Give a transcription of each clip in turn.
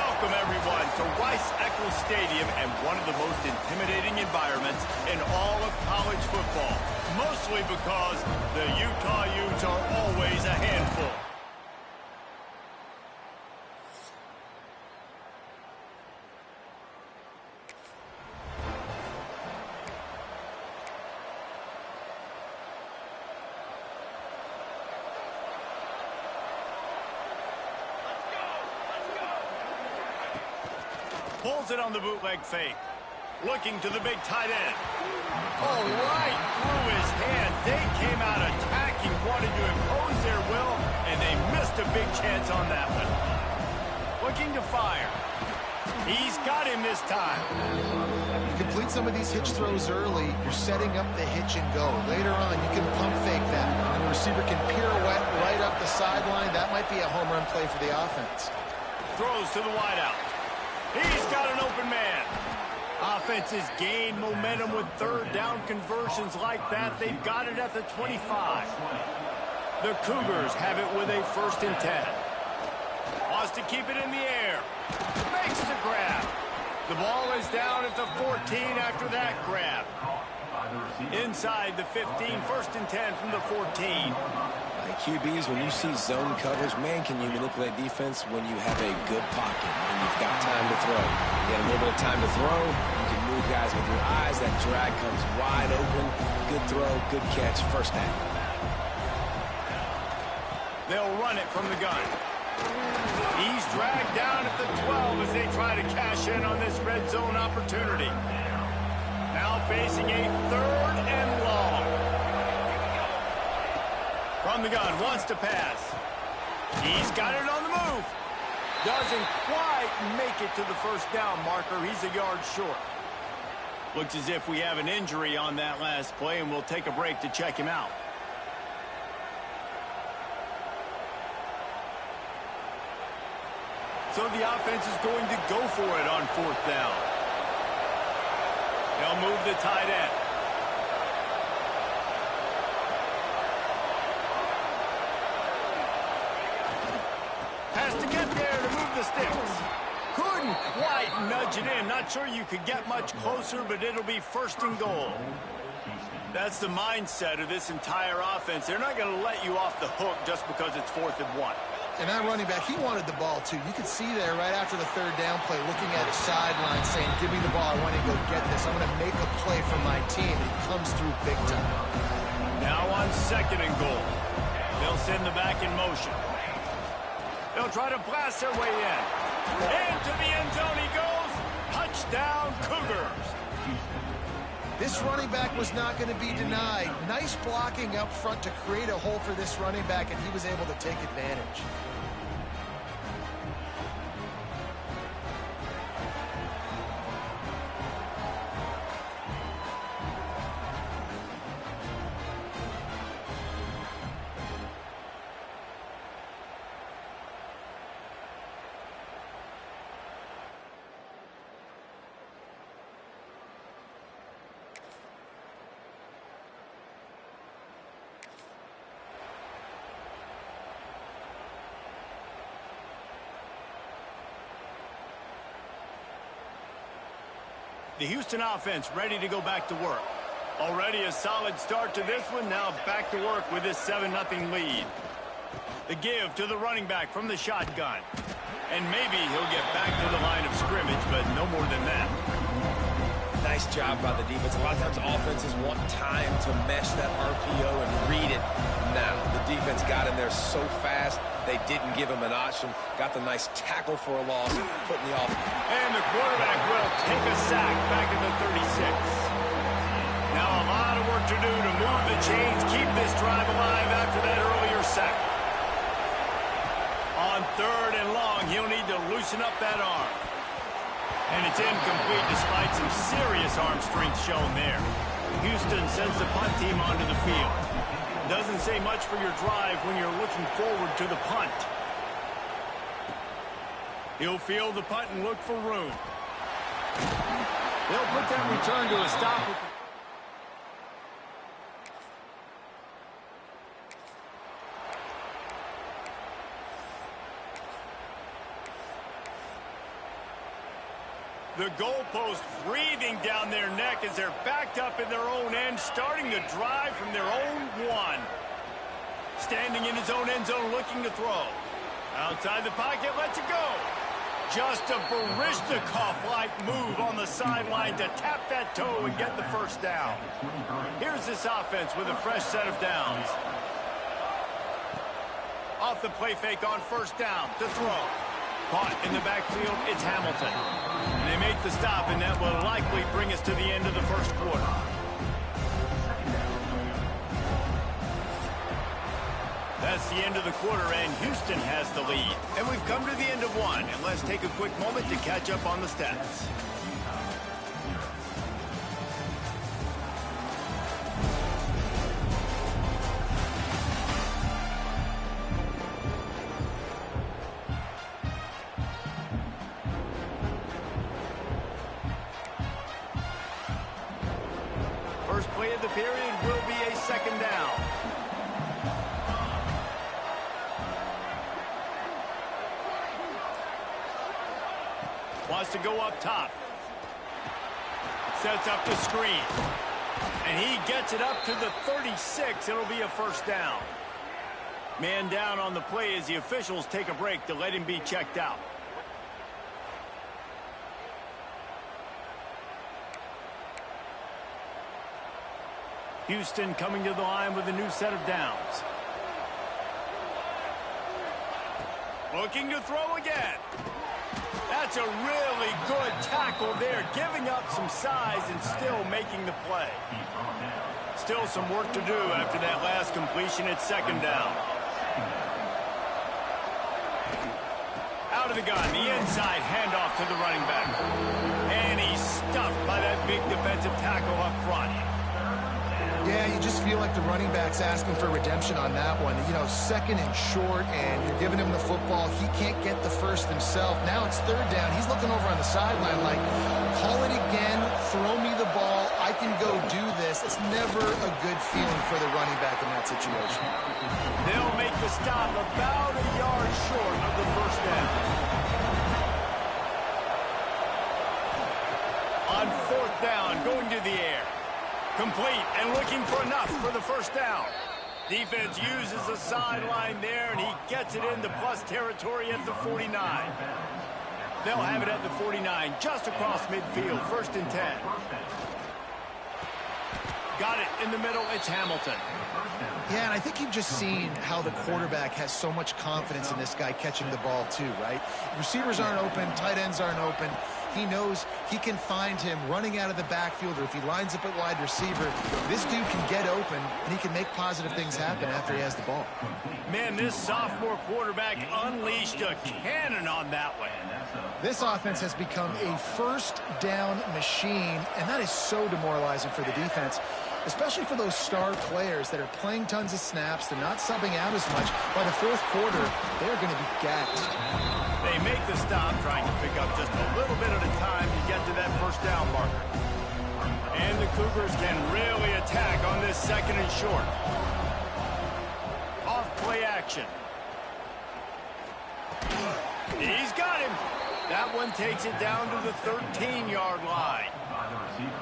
Welcome, everyone, to Rice-Eccles Stadium and one of the most intimidating environments in all of college football, mostly because the Utah Utes are always a handful. Pulls it on the bootleg fake. Looking to the big tight end. Oh, right through his hands. They came out attacking, wanting to impose their will, and they missed a big chance on that one. Looking to fire. He's got him this time. You complete some of these hitch throws early, you're setting up the hitch and go. Later on, you can pump fake that. And the receiver can pirouette right up the sideline. That might be a home run play for the offense. Throws to the wideout. He's got an open man. Offenses gain momentum with third down conversions like that. They've got it at the 25. The Cougars have it with a 1st and 10. Wants to keep it in the air. Makes the grab. The ball is down at the 14 after that grab. Inside the 15, 1st and 10 from the 14. QBs, when you see zone coverage, man, can you manipulate defense when you have a good pocket and you've got time to throw. You got a little bit of time to throw. You can move guys with your eyes. That drag comes wide open. Good throw, good catch, 1st down. They'll run it from the gun. He's dragged down at the 12 as they try to cash in on this red zone opportunity. Now facing a 3rd and long. From the gun, wants to pass. He's got it on the move. Doesn't quite make it to the 1st down marker. He's a yard short. Looks as if we have an injury on that last play, and we'll take a break to check him out. So the offense is going to go for it on 4th down. They'll move the tight end. Has to get there to move the sticks. Couldn't quite nudge it in. Not sure you could get much closer, but it'll be 1st and goal. That's the mindset of this entire offense. They're not going to let you off the hook just because it's 4th and 1. And that running back, he wanted the ball too. You could see there right after the 3rd down play, looking at his sideline, saying, give me the ball, I want to go get this. I'm going to make a play for my team. And he comes through big time. Now on 2nd and goal. They'll send the back in motion. They'll try to blast their way in. Into the end zone he goes. Touchdown, Cougars. This running back was not going to be denied. Nice blocking up front to create a hole for this running back, and he was able to take advantage. The Houston offense ready to go back to work. Already a solid start to this one. Now back to work with this 7-0 lead. The give to the running back from the shotgun. And maybe he'll get back to the line of scrimmage, but no more than that. Nice job by the defense. A lot of times offenses want time to mesh that RPO and read it. Now, the defense got in there so fast, they didn't give him an option. Got the nice tackle for a loss, putting the offense. And the quarterback will take a sack back at the 36. Now a lot of work to do to move the chains, keep this drive alive after that earlier sack. On 3rd and long, he'll need to loosen up that arm. And it's incomplete despite some serious arm strength shown there. Houston sends the punt team onto the field. Doesn't say much for your drive when you're looking forward to the punt. He'll field the punt and look for room. They'll put that return to a stop with the The goalpost breathing down their neck as they're backed up in their own end, starting the drive from their own one. Standing in his own end zone, looking to throw. Outside the pocket, lets it go. Just a Baryshnikov-like move on the sideline to tap that toe and get the first down. Here's this offense with a fresh set of downs. Off the play fake on first down to throw. Caught in the backfield, it's Hamilton. And they make the stop, and that will likely bring us to the end of the first quarter. That's the end of the quarter, and Houston has the lead. And we've come to the end of one, and let's take a quick moment to catch up on the stats. First play of the period will be a second down. Wants to go up top. Sets up the screen. And he gets it up to the 36. It'll be a first down. Man down on the play as the officials take a break to let him be checked out. Houston coming to the line with a new set of downs. Looking to throw again. That's a really good tackle there, giving up some size and still making the play. Still some work to do after that last completion at second down. Out of the gun, the inside handoff to the running back. And he's stuffed by that big defensive tackle up front. Yeah, you just feel like the running back's asking for redemption on that one. You know, second and short, and you're giving him the football. He can't get the first himself. Now it's third down. He's looking over on the sideline like, call it again, throw me the ball, I can go do this. It's never a good feeling for the running back in that situation. They'll make the stop about a yard short of the first down. On fourth down, going to the air. Complete and looking for enough for the first down. Defense uses the sideline there, and he gets it into plus territory at the 49. They'll have it at the 49, just across midfield, first and 10. Got it in the middle, it's Hamilton. Yeah, and I think you've just seen how the quarterback has so much confidence in this guy catching the ball too, right? Receivers aren't open, tight ends aren't open. He knows he can find him running out of the backfield, or if he lines up at wide receiver, this dude can get open, and he can make positive things happen after he has the ball. Man, this sophomore quarterback unleashed a cannon on that one. This offense has become a first down machine, and that is so demoralizing for the defense, especially for those star players that are playing tons of snaps. They're not subbing out as much. By the fourth quarter, they're going to be gassed. They make the stop, trying to pick up just a little bit at a time to get to that first down marker. And the Cougars can really attack on this second and short. Off play action. He's got him. That one takes it down to the 13-yard line.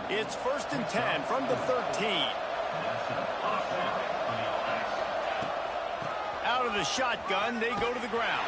It's first and 10 from the 13. Out of the shotgun, they go to the ground.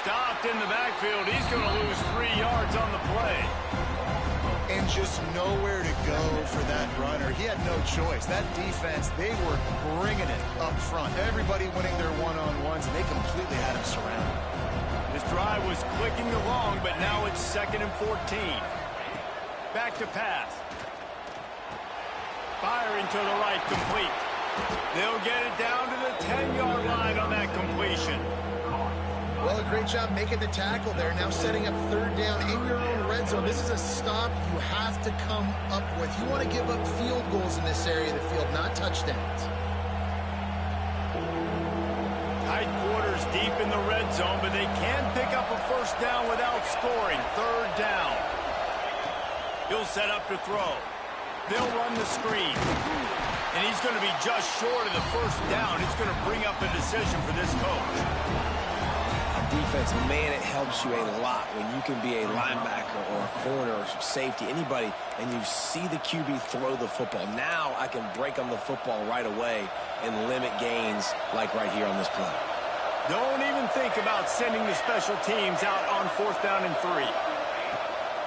Stopped in the backfield. He's going to lose 3 yards on the play. And just nowhere to go for that runner. He had no choice. That defense, they were bringing it up front. Everybody winning their one-on-ones, and they completely had him surrounded. This drive was clicking along, but now it's second and 14. Back to pass. Firing to the right, complete. They'll get it down to the 10-yard line on that completion. Well, a great job making the tackle there. Now setting up third down in your own red zone. This is a stop you have to come up with. You want to give up field goals in this area of the field, not touchdowns. Tight quarters deep in the red zone, but they can pick up a first down without scoring. Third down. He'll set up to throw. They'll run the screen. And he's going to be just short of the first down. It's going to bring up a decision for this coach. defense, man, it helps you a lot when you can be a linebacker or a corner or safety, anybody, and you see the QB throw the football. Now I can break on the football right away and limit gains like right here on this play. Don't even think about sending the special teams out on 4th down and 3.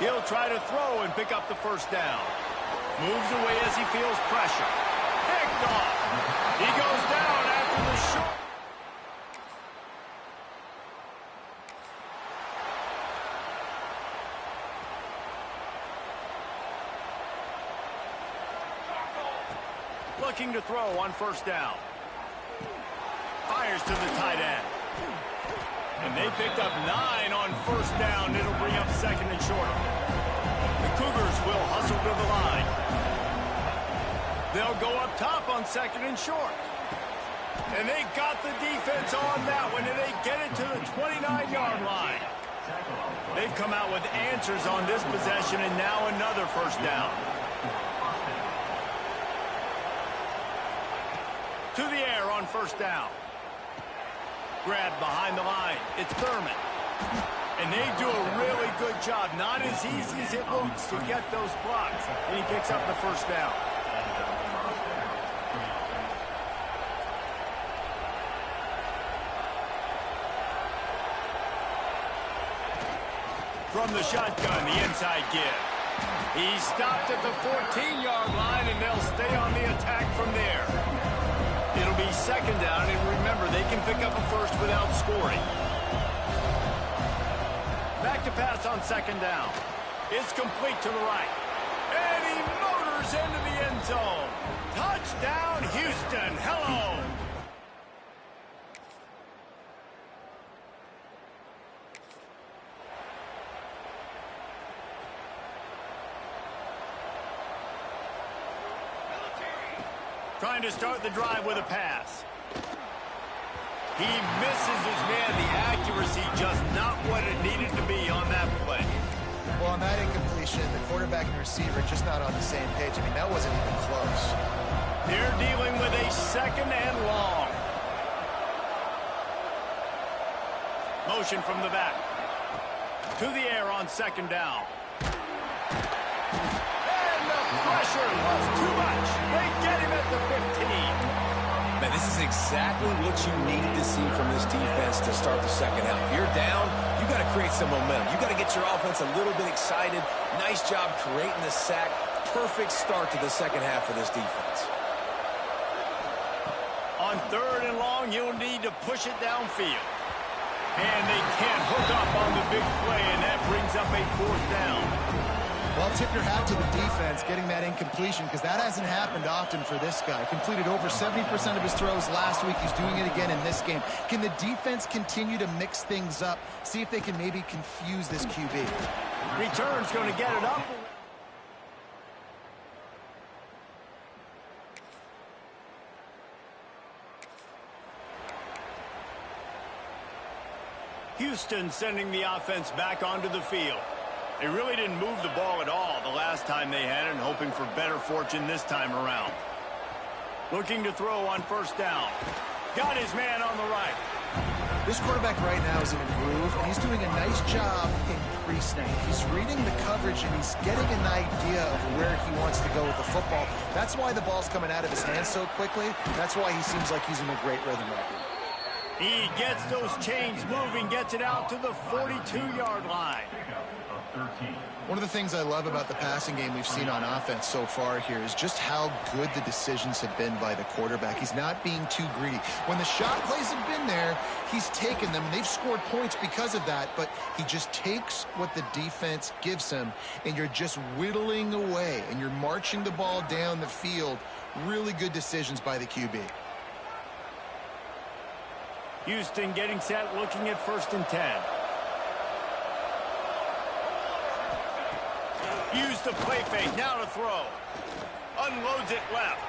He'll try to throw and pick up the first down. Moves away as he feels pressure. Picked off. He goes down after the short. Looking to throw on 1st down. Fires to the tight end. And they picked up 9 on 1st down. It'll bring up 2nd and short. The Cougars will hustle to the line. They'll go up top on 2nd and short. And they got the defense on that one, and they get it to the 29-yard line. They've come out with answers on this possession, and now another 1st down. To the air on 1st down. Grabbed behind the line. It's Thurman. And they do a really good job. Not as easy as it looks to get those blocks. And he picks up the 1st down. From the shotgun, the inside give. He stopped at the 14-yard line, and they'll stay on the attack from there. It'll be 2nd down, and remember, they can pick up a first without scoring. Back to pass on 2nd down. It's complete to the right. And he motors into the end zone. Touchdown, Houston. Hello. Trying to start the drive with a pass. He misses his man. The accuracy just not what it needed to be on that play. Well, on that incompletion, the quarterback and receiver just not on the same page. I mean, that wasn't even close. They're dealing with a 2nd and long. Motion from the back. To the air on 2nd down. Pressure was too much. They get him at the 15. Man, this is exactly what you needed to see from this defense to start the 2nd half. If you're down, you got to create some momentum. You got to get your offense a little bit excited. Nice job creating the sack. Perfect start to the 2nd half for this defense. On 3rd and long, you'll need to push it downfield. And they can't hook up on the big play, and that brings up a 4th down. Well, tip your hat to the defense getting that incompletion, because that hasn't happened often for this guy. Completed over 70% of his throws last week. He's doing it again in this game. Can the defense continue to mix things up? See if they can maybe confuse this QB. Return's going to get it up. Houston sending the offense back onto the field. They really didn't move the ball at all the last time they had it, and hoping for better fortune this time around. Looking to throw on 1st down. Got his man on the right. This quarterback right now is in a groove, and he's doing a nice job in pre-snap. He's reading the coverage, and he's getting an idea of where he wants to go with the football. That's why the ball's coming out of his hands so quickly. That's why he seems like he's in a great rhythm right now. He gets those chains moving, gets it out to the 42-yard line. One of the things I love about the passing game we've seen on offense so far here is just how good the decisions have been by the quarterback. He's not being too greedy. When the shot plays have been there, he's taken them, and they've scored points because of that, but he just takes what the defense gives him, and you're just whittling away, and you're marching the ball down the field. Really good decisions by the QB. Houston getting set, looking at 1st and 10. Use the play fake, now to throw. Unloads it left.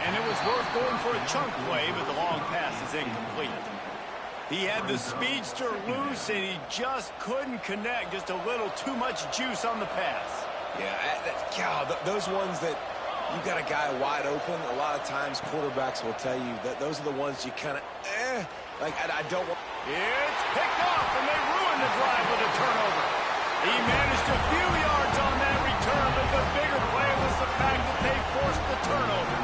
And it was worth going for a chunk play, but the long pass is incomplete. He had the speedster loose, and he just couldn't connect. Just a little too much juice on the pass. Yeah, those ones that you got a guy wide open, a lot of times quarterbacks will tell you that those are the ones you kind of, like, I don't want. It's picked off, and they ruin the drive with a turnover. He managed a few yards on that return, but the bigger play was the fact that they forced the turnover.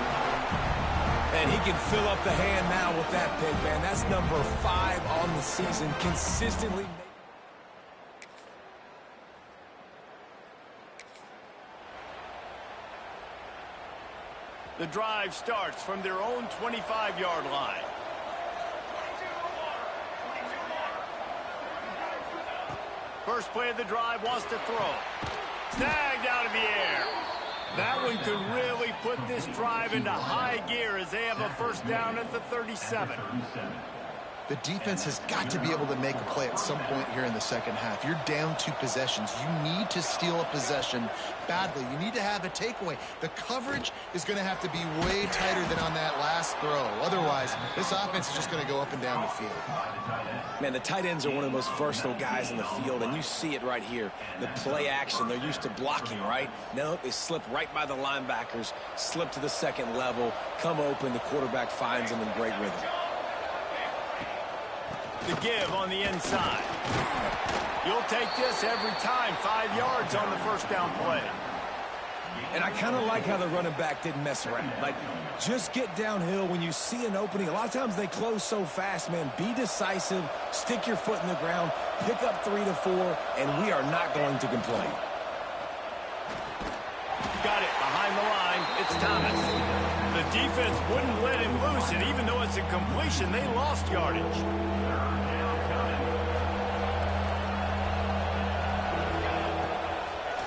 And he can fill up the hand now with that pick, man. That's number 5 on the season, consistently. The drive starts from their own 25-yard line. First play of the drive, wants to throw. Snagged out of the air. That one could really put this drive into high gear as they have a first down at the 37. The defense has got to be able to make a play at some point here in the second half. You're down 2 possessions. You need to steal a possession badly. You need to have a takeaway. The coverage is going to have to be way tighter than on that last throw. Otherwise, this offense is just going to go up and down the field. Man, the tight ends are one of the most versatile guys in the field, and you see it right here. The play action, they're used to blocking, right? Now they slip right by the linebackers, slip to the second level, come open, the quarterback finds them in great rhythm. The give on the inside. You'll take this every time. 5 yards on the first down play. And I kind of like how the running back didn't mess around. Like, just get downhill when you see an opening. A lot of times they close so fast, man. Be decisive, stick your foot in the ground, pick up 3 to 4, and we are not going to complain. Got it behind the line. It's Thomas. The defense wouldn't let him loose, and even though it's a completion, they lost yardage.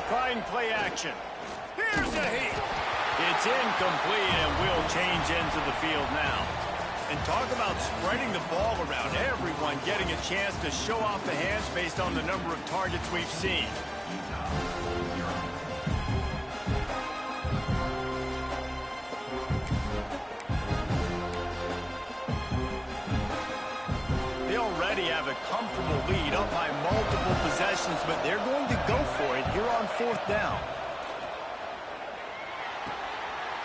Trying play action. Here's a hit. It's incomplete, and will change ends of the field now. And talk about spreading the ball around. Everyone getting a chance to show off the hands based on the number of targets we've seen. They already have a comfortable lead up by multiple possessions, but they're going to go for it here on 4th down.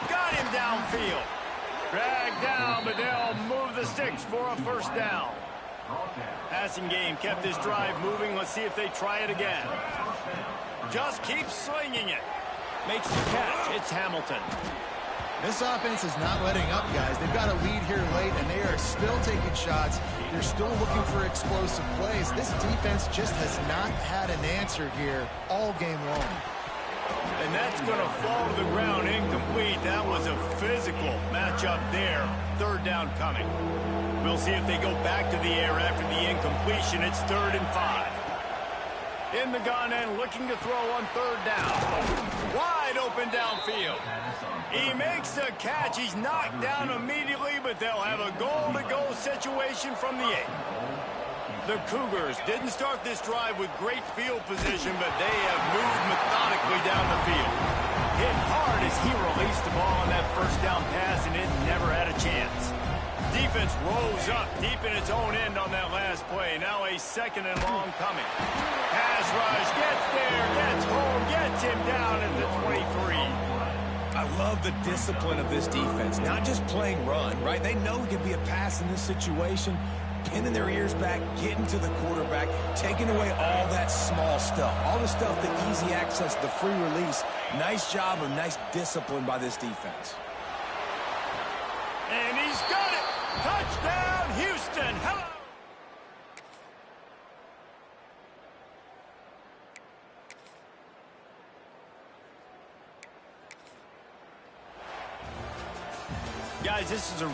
Got him downfield. Dragged down, but they'll move the sticks for a first down. Passing game kept this drive moving. Let's see if they try it again. Just keep slinging it. Makes the catch. It's Hamilton. This offense is not letting up, guys. They've got a lead here late, and they are still taking shots. They're still looking for explosive plays. This defense just has not had an answer here all game long. And that's going to fall to the ground incomplete. That was a physical matchup there. 3rd down coming. We'll see if they go back to the air after the incompletion. It's 3rd and 5. In the gun and looking to throw on 3rd down. Wide open downfield. He makes the catch. He's knocked down immediately, but they'll have a goal-to-go situation from the 8. The Cougars didn't start this drive with great field position, but they have moved methodically down the field. Hit hard as he released the ball on that first down pass, and it never had a chance. Defense rose up deep in its own end on that last play. Now a 2nd and long coming. Pass rush, gets there, gets home, gets him down at the 23. I love the discipline of this defense. Not just playing run, right? They know it could be a pass in this situation. Pinning their ears back, getting to the quarterback, taking away all that small stuff. All the stuff, the easy access, the free release. Nice job of nice discipline by this defense. And he's got it. Touchdown, Houston. Hello. Guys, this is a